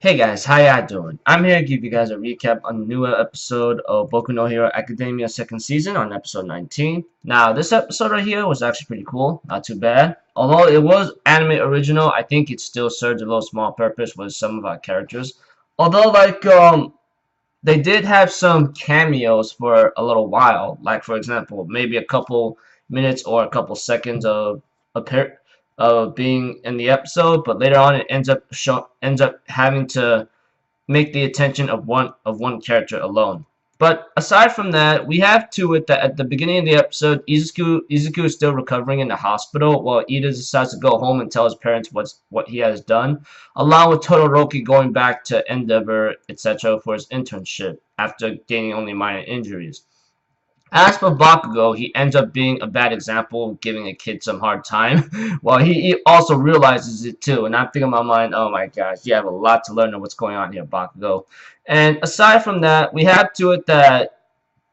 Hey guys, how y'all doing? I'm here to give you guys a recap on the newer episode of Boku no Hero Academia 2nd season on episode 19. Now, this episode right here was actually pretty cool, not too bad. Although it was anime original, I think it still served a little small purpose with some of our characters. Although, they did have some cameos for a little while. Like, for example, maybe a couple minutes or a couple seconds of appear being in the episode, but later on it ends up having to make the attention of one character alone. But aside from that, we have to it that at the beginning of the episode, Izuku is still recovering in the hospital while Ida decides to go home and tell his parents what he has done, along with Todoroki going back to Endeavor, etc. for his internship after gaining only minor injuries. As for Bakugo, he ends up being a bad example, giving a kid some hard time, while he also realizes it too. And I'm thinking in my mind, oh my gosh, you have a lot to learn of what's going on here, Bakugo. And aside from that, we have to it that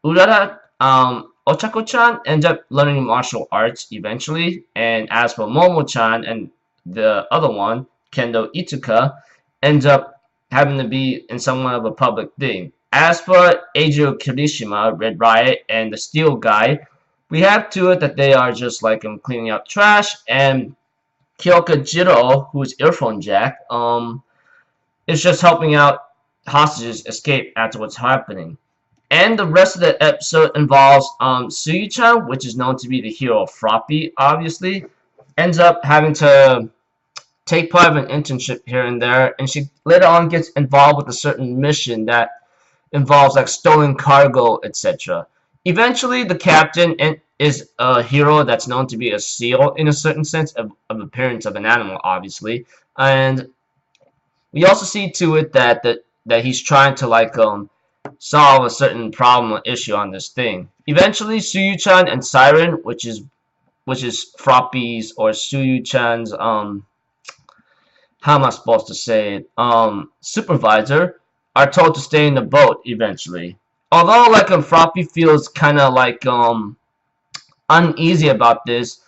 Urara, Ochako-chan ends up learning martial arts eventually. And as for Momo-chan and the other one, Kendo Ituka, ends up having to be in somewhat of a public thing. As for Adriel Kirishima, Red Riot, and the Steel Guy, we have to it that they are just like cleaning up trash, and Kyoka Jiro, who's Earphone Jack, is just helping out hostages escape after what's happening. And the rest of the episode involves Suyu-chan, which is known to be the hero of Froppy, obviously, ends up having to take part of an internship here and there, and she later on gets involved with a certain mission that involves like stolen cargo, etc. Eventually, the captain is a hero that's known to be a seal in a certain sense of appearance of an animal, obviously, and we also see to it that he's trying to solve a certain problem or issue on this thing. Eventually, Suyu-chan and Siren, which is Froppy's or Suyu-chan's how am I supposed to say it supervisor, are told to stay in the boat eventually. Although Froppy feels kind of uneasy about this,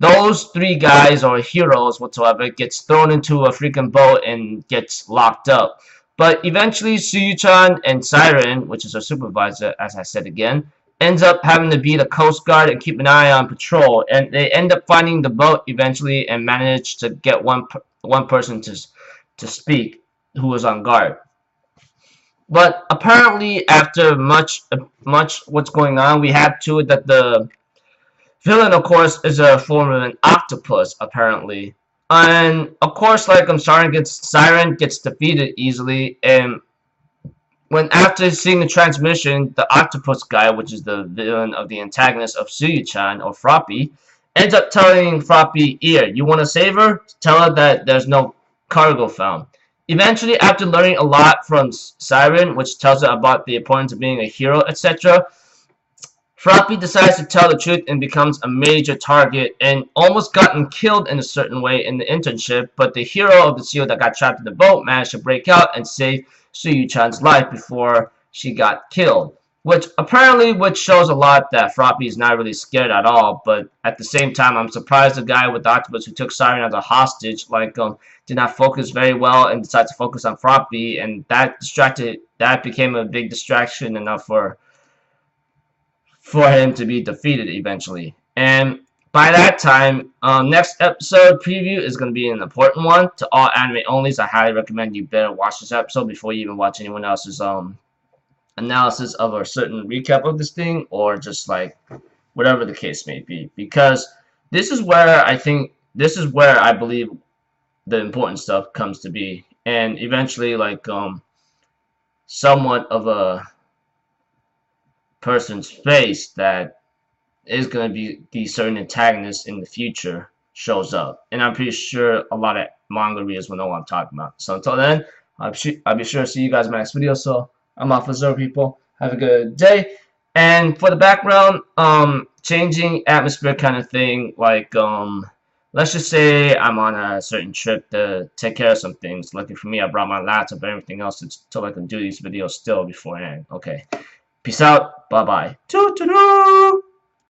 those three guys or heroes whatsoever gets thrown into a freaking boat and gets locked up. But eventually Suyu-chan and Siren, which is her supervisor, as I said again, ends up having to be the Coast Guard and keep an eye on patrol, and they end up finding the boat eventually and manage to get one person to speak who was on guard. But apparently, after much what's going on, we have to it that the villain, of course, is a form of an octopus, apparently. And of course, Siren gets defeated easily, and when after seeing the transmission, the octopus guy, which is the villain of the antagonist of Suyu-chan or Froppy, ends up telling Froppy, "Here, you want to save her? Tell her that there's no cargo found." Eventually, after learning a lot from Siren, which tells her about the importance of being a hero, etc., Froppy decides to tell the truth and becomes a major target and almost gotten killed in a certain way in the internship, but the hero of the seal that got trapped in the boat managed to break out and save Suyu-chan's life before she got killed. Which shows a lot that Froppy is not really scared at all, but at the same time, I'm surprised the guy with the octopus who took Siren as a hostage, did not focus very well and decided to focus on Froppy, and that became a big distraction enough for him to be defeated eventually. And by that time, next episode preview is going to be an important one. To all anime onlys, I highly recommend you better watch this episode before you even watch anyone else's analysis of a certain recap of this thing, or just whatever the case may be, because this is where I believe the important stuff comes to be, and eventually somewhat of a person's face that is going to be the certain antagonist in the future shows up, and I'm pretty sure a lot of manga readers will know what I'm talking about. So until then, I'll be sure to see you guys in my next video. So I'm off for Zero, people. Have a good day. And for the background, changing atmosphere kind of thing, let's just say I'm on a certain trip to take care of some things. Lucky for me, I brought my laptop and everything else so I can do these videos still beforehand. Okay. Peace out. Bye-bye. Toodaloo!